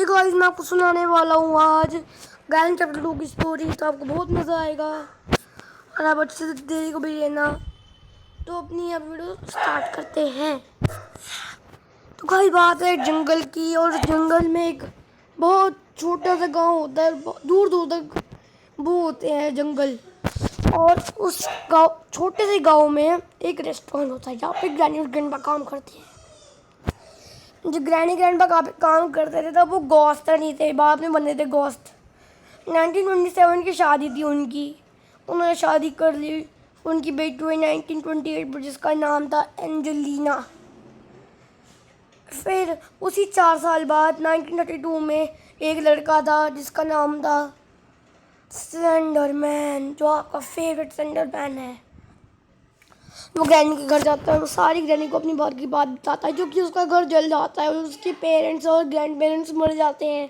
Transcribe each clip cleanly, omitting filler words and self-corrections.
Hey guys, मैं आपको सुनाने वाला हूँ आज ग्रैंड चैप्टर 2 की स्टोरी। तो आपको बहुत मज़ा आएगा और आप अच्छे से देरी को भी लेना। तो अपनी अब वीडियो स्टार्ट करते हैं। तो गाइस, बात है जंगल की, और जंगल में एक बहुत छोटा सा गांव होता है। दूर दूर तक वो होते हैं जंगल। और उस गाँव, छोटे से गाँव में एक रेस्टोरेंट होता है जहाँ पे ग्रैनी और ग्रैंडपा काम करती है। जो ग्रैनी ग्रैंडपा काम करते थे तब वो गोश्त नहीं थे, बाद में बने थे गोश्त। 1927 की शादी थी उनकी, उन्होंने शादी कर ली। उनकी बेटी हुई 1928 पर, जिसका नाम था एंजेलिना। फिर उसी 4 साल बाद 1932 में एक लड़का था जिसका नाम था स्लेंडरमैन, जो आपका फेवरेट स्लेंडरमैन है। वो ग्रैनी के घर जाता है, वो सारी ग्रैनी को अपनी बात की बात बताता है, क्योंकि उसका घर जल जाता है और उसके पेरेंट्स और ग्रैंड पेरेंट्स मर जाते हैं।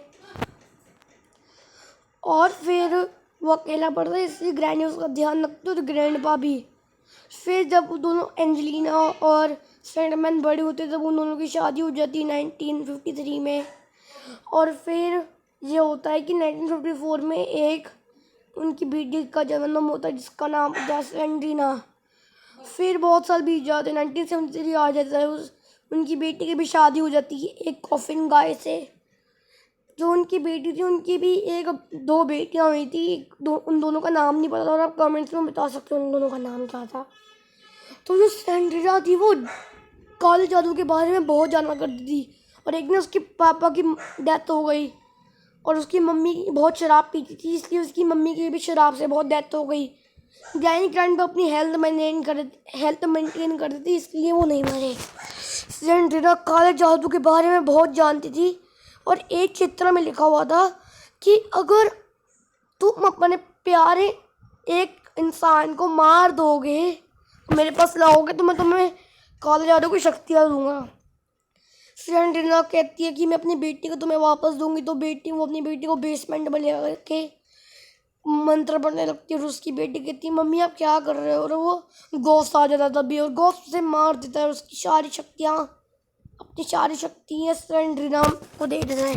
और फिर वो अकेला पड़ता है, इसलिए ग्रैनी उसका ध्यान रखती है और ग्रैंडपा भी। फिर जब वो दोनों एंजेलिना और स्लेंडरमैन बड़े होते तब उन दोनों की शादी हो जाती 1953 में। और फिर ये होता है कि 1954 में एक उनकी बेटी का जन्म होता है जिसका नाम होता है स्लेंड्रीना। फिर बहुत साल बीत जाते हैं, 1973 आ जाता है। उनकी बेटी की भी शादी हो जाती है एक कॉफिन गाय से। जो उनकी बेटी थी, उनकी भी एक दो बेटियां हुई थी, उन दोनों का नाम नहीं पता था, और आप कमेंट्स में बता सकते हो उन दोनों का नाम क्या था। तो जो सैंड्रा थी वो काले जादू के बारे में बहुत जाना करती थी, और एक दिन उसके पापा की डेथ हो गई और उसकी मम्मी बहुत शराब पीती थी, इसलिए उसकी मम्मी की भी शराब से बहुत डेथ हो गई। ग्रैनी ग्रैंडपा अपनी हेल्थ मेंटेन करती थी, इसलिए वो नहीं मरे। सैंड्रा काले जादू के बारे में बहुत जानती थी, और एक चित्र में लिखा हुआ था कि अगर तुम अपने प्यारे एक इंसान को मार दोगे, मेरे पास लाओगे, तो मैं तुम्हें काले जादू की शक्तियाँ दूंगा। सैंड्रा कहती है कि मैं अपनी बेटी को तुम्हें वापस दूंगी। तो वो अपनी बेटी को बेसमेंट में ले करके मंत्र पढ़ने लगती है, और उसकी बेटी कहती है मम्मी आप क्या कर रहे हो, और वो गोश्त आ जाता तभी, और गोश्त उसे मार देता है, और उसकी सारी शक्तियाँ स्लेंड्रीना को दे देता है।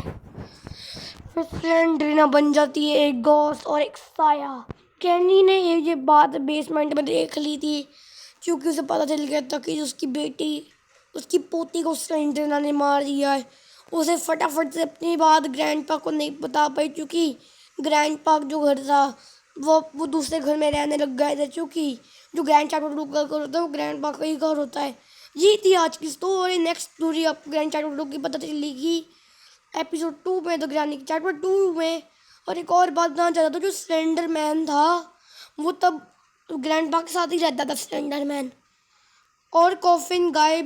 फिर स्लेंड्रीना बन जाती है एक गोश्त और एक साया। कैनी ने ये बात बेसमेंट में देख ली थी, क्योंकि उसे पता चल गया था कि उसकी पोती को स्लेंड्रीना ने मार दिया है। उसे फटाफट से अपनी बात ग्रैंडपा को नहीं बता पाई, क्योंकि ग्रैंडपा जो घर था वो दूसरे घर में रहने लग गए थे, क्योंकि जो ग्रैंड चैप्टर 2 का घर होता है वो ग्रैंडपा का ही घर होता है। ये थी आज की स्टोरी। नेक्स्ट स्टोरी आपको ग्रैंड चैप्टर 2 की पता चलेगी एपिसोड 2 में, तो ग्रैंड चैप्टर 2 में। और एक और बात बताना चाहता था, जो स्लेंडर मैन था वो तब ग्रैंडपा के साथ ही रहता था, स्लेंडर मैन। और कॉफिन गाय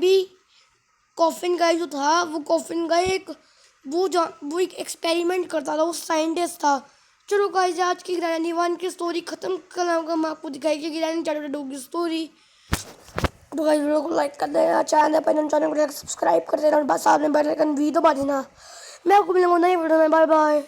जो था, वो कॉफिन गाय वो एक एक्सपेरिमेंट करता था, वो साइंटिस्ट था। चलो गाइस, आज की ग्रैनी 1 की स्टोरी खत्म कर मैं आपको दिखाई ग्रैनी चैप्टर 2 की स्टोरी। तो गाइस, वीडियो को लाइक कर देना, चैनल को सब्सक्राइब कर देना, और बस साथ में बेल आइकन भी दबा देना। मैं आपको मिलूंगा नई वीडियो में। Bye bye.